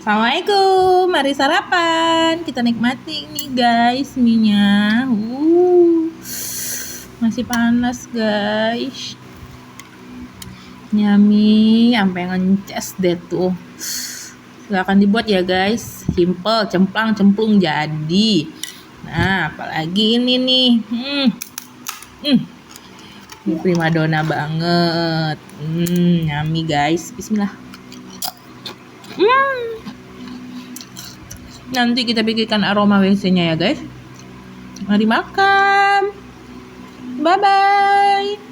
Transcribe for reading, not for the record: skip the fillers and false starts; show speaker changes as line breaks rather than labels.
Assalamualaikum, mari sarapan. Kita nikmati nih guys mie-nya. Masih panas guys. Nyami, sampai ngences deh tuh. Silahkan dibuat ya guys. Simple, cemplang, cemplung jadi. Nah, apalagi ini nih. Ini primadona banget. Nyami guys. Bismillah. Nanti kita bikinkan aroma WC-nya ya guys. Mari makan. Bye-bye.